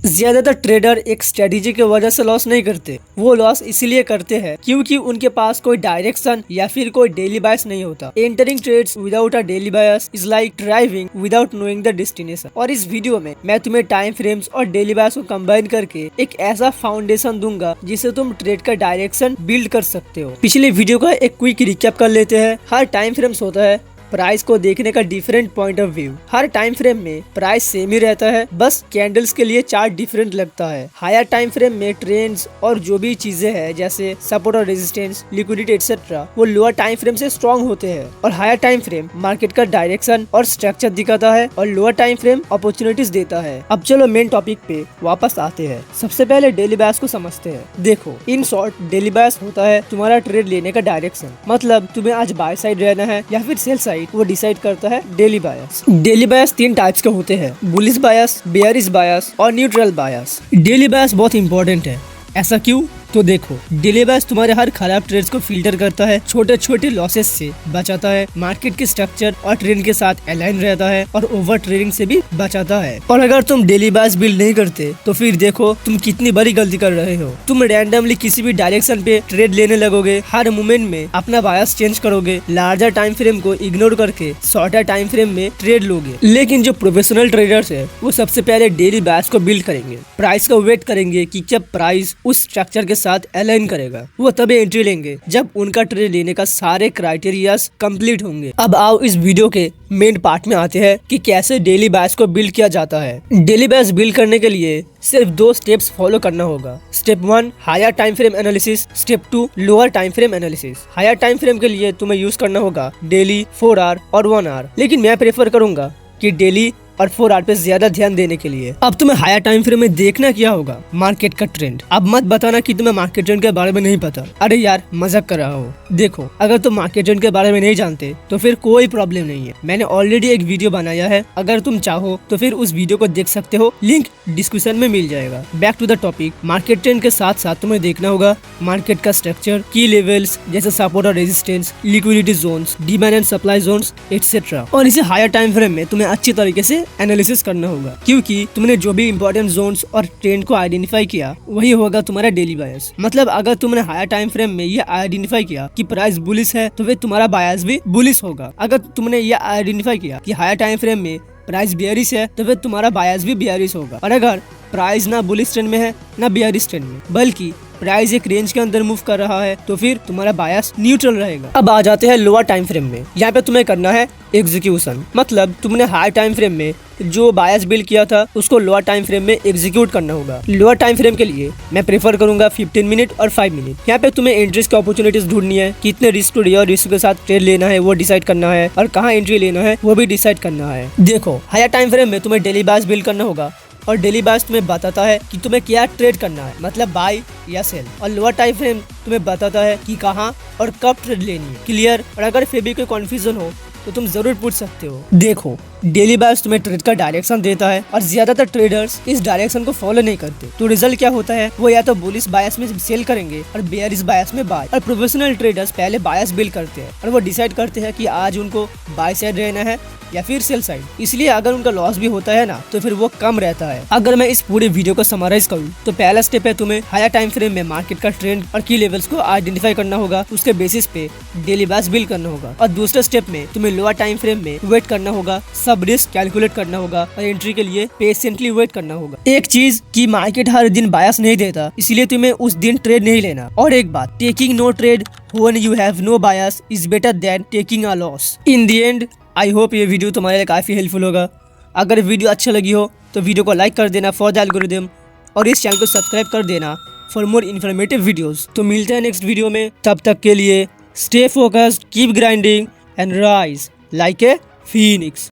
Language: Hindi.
ज्यादातर ट्रेडर एक स्ट्रेटेजी की वजह से लॉस नहीं करते, वो लॉस इसीलिए करते हैं क्योंकि उनके पास कोई डायरेक्शन या फिर कोई डेली बायस नहीं होता। Entering trades without a daily bias is like driving without knowing the destination. और इस वीडियो में मैं तुम्हें टाइम फ्रेम्स और डेली बायस को कंबाइन करके एक ऐसा फाउंडेशन दूंगा जिससे तुम ट्रेड का डायरेक्शन बिल्ड कर सकते हो। पिछले वीडियो का एक क्विक रिकैप कर लेते हैं। हर टाइम फ्रेम्स होता है प्राइस को देखने का different point of view. Her time frame में प्राइस सेम ही रहता है, बस कैंडल्स के लिए चार्ट डिफरेंट लगता है। हायर टाइम फ्रेम में ट्रेंड्स और जो भी चीजें हैं जैसे सपोर्ट और रेजिस्टेंस, लिक्विडिटी एक्सेट्रा वो लोअर टाइम फ्रेम से स्ट्रॉन्ग होते हैं। और हायर टाइम फ्रेम मार्केट का डायरेक्शन और स्ट्रक्चर दिखाता है और लोअर टाइम फ्रेम अपॉर्चुनिटीज देता है। अब चलो मेन टॉपिक पे वापस आते हैं। सबसे पहले डेली बायस को समझते हैं। देखो, इन शॉर्ट डेली बायस होता है तुम्हारा ट्रेड लेने का डायरेक्शन, मतलब तुम्हें आज बाय साइड रहना है या फिर सेल साइड, वो डिसाइड करता है डेली बायस। डेली बायस 3 टाइप्स के होते हैं, बुलिश बायस, बेयरिश बायस और न्यूट्रल बायस। डेली बायस बहुत इंपॉर्टेंट है। ऐसा क्यों? तो देखो, डेली बायस तुम्हारे हर खराब ट्रेड्स को फिल्टर करता है, छोटे छोटे लॉसेस से बचाता है, मार्केट के स्ट्रक्चर और ट्रेंड के साथ अलाइन रहता है और ओवर ट्रेडिंग से भी बचाता है। और अगर तुम डेली बायस बिल्ड नहीं करते तो फिर देखो तुम कितनी बड़ी गलती कर रहे हो। तुम रैंडमली किसी भी डायरेक्शन पे ट्रेड लेने लगोगे, हर मोमेंट में अपना बायस चेंज करोगे, लार्जर टाइम फ्रेम को इग्नोर करके शॉर्टर टाइम फ्रेम में ट्रेड लोगे। लेकिन जो प्रोफेशनल ट्रेडर्स है वो सबसे पहले डेली बायस को बिल्ड करेंगे, प्राइस का वेट करेंगे कि जब प्राइस उस स्ट्रक्चर के साथ अलाइन करेगा, वो तभी एंट्री लेंगे जब उनका ट्रेड लेने का सारे क्राइटेरियाज कंप्लीट होंगे। अब आओ इस वीडियो के मेन पार्ट में आते हैं कि कैसे डेली बायस को बिल्ड किया जाता है। डेली बायस बिल्ड करने के लिए सिर्फ 2 स्टेप्स फॉलो करना होगा। Step 1 higher time frame analysis, step 2 lower time frame analysis. Higher time frame के लिए तुम्हें यूज करना होगा डेली, 4 आवर और 1 आवर, लेकिन मैं प्रेफर करूंगा कि डेली और 4 आवर पे ज्यादा ध्यान देने के लिए। अब तुम्हें हायर टाइम फ्रेम में देखना क्या होगा, मार्केट का ट्रेंड। अब मत बताना कि तुम्हें मार्केट ट्रेंड के बारे में नहीं पता। अरे यार, मजाक कर रहा हो। देखो, अगर तुम मार्केट ट्रेंड के बारे में नहीं जानते तो फिर कोई प्रॉब्लम नहीं है, मैंने ऑलरेडी एक वीडियो बनाया है, अगर तुम चाहो तो फिर उस वीडियो को देख सकते हो, लिंक डिस्क्रिप्शन में मिल जाएगा। Back to the topic, market trend के साथ साथ तुम्हें देखना होगा मार्केट का स्ट्रक्चर, की लेवल्स जैसे सपोर्ट और resistance, liquidity zones, demand and supply zones etcetera. और इसे हायर टाइम फ्रेम में तुम्हें अच्छी तरीके से एनालिसिस करना होगा, क्योंकि तुमने जो भी इंपॉर्टेंट जोन्स और ट्रेंड को आइडेंटिफाई किया वही होगा तुम्हारा डेली बायस। मतलब अगर तुमने हायर टाइम फ्रेम में ये आइडेंटिफाई किया कि प्राइस बुलिश है तो फिर तुम्हारा बायस भी बुलिश होगा। अगर तुमने ये आइडेंटिफाई किया कि हायर टाइम फ्रेम में प्राइस बेयरिश है तो फिर तुम्हारा बायस भी बेयरिश होगा। और अगर प्राइस ना बुलिश ट्रेंड में है ना बेयरिश ट्रेंड में, बल्कि प्राइस एक रेंज के अंदर मूव कर रहा है, तो फिर तुम्हारा बायस न्यूट्रल रहेगा। अब आ जाते हैं लोअर टाइम फ्रेम में। यहाँ पे तुम्हें करना है एग्जीक्यूशन, मतलब तुमने हायर टाइम फ्रेम में जो बायस बिल्ड किया था उसको लोअर टाइम फ्रेम में एग्जीक्यूट करना होगा। लोअर टाइम फ्रेम के लिए मैं प्रेफर करूंगा 15 मिनट और 5 मिनट। यहाँ पे तुम्हें एंट्रीज की अपॉर्चुनिटीज ढूंढनी है, कितने रिस्क टू रिस्क के साथ ट्रेड लेना है वो डिसाइड करना है, और कहाँ एंट्री लेना है वो भी डिसाइड करना है। देखो, हायर टाइम फ्रेम में तुम्हें डेली बायस बिल्ड करना होगा और डेली बायस तुम्हें बताता है कि तुम्हें क्या ट्रेड करना है, मतलब बाय या सेल। और लोअर टाइम फ्रेम तुम्हें बताता है कि कहाँ और कब ट्रेड लेनी है। क्लियर? और अगर फिर भी कोई कंफ्यूजन हो तो तुम जरूर पूछ सकते हो। देखो, डेली बायस तुम्हें ट्रेड का डायरेक्शन देता है और ज्यादातर ट्रेडर्स इस डायरेक्शन को फॉलो नहीं करते, तो रिजल्ट क्या होता है, वो या तो बुलिश बायस में सेल करेंगे और बेयरिश बायस में बाय। और प्रोफेशनल ट्रेडर्स पहले बायस बिल्ड करते हैं और वो डिसाइड करते हैं कि आज उनको बाय साइड रहना है या फिर सेल साइड। इसलिए अगर उनका लॉस भी होता है ना तो फिर वो कम रहता है। अगर मैं इस पूरे वीडियो को समराइज करूँ तो पहला स्टेप है तुम्हें हायर टाइम फ्रेम में मार्केट का ट्रेंड और की लेवल्स को आइडेंटिफाई करना होगा, उसके बेसिस पे डेली बायस बिल्ड करना होगा। और दूसरे स्टेप में तुम्हें लोअर टाइम फ्रेम में वेट करना होगा, सब रिस्क कैलकुलेट करना होगा और एंट्री के लिए पेशेंटली वेट करना होगा। एक चीज कि मार्केट हर दिन बायस नहीं देता, इसलिए तुम्हें उस दिन ट्रेड नहीं लेना। और एक बात, taking no trade when you have no bias is better than taking a loss. In the end I hope ये वीडियो तुम्हारे लिए काफी हेल्पफुल होगा। अगर वीडियो अच्छा लगी हो तो वीडियो को लाइक कर देना फॉर द एल्गोरिथम, और इस चैनल को सब्सक्राइब कर देना फॉर मोर इन्फॉर्मेटिव वीडियोस। तो मिलते हैं नेक्स्ट वीडियो में, तब तक के लिए stay focused, keep grinding and rise like a Phoenix.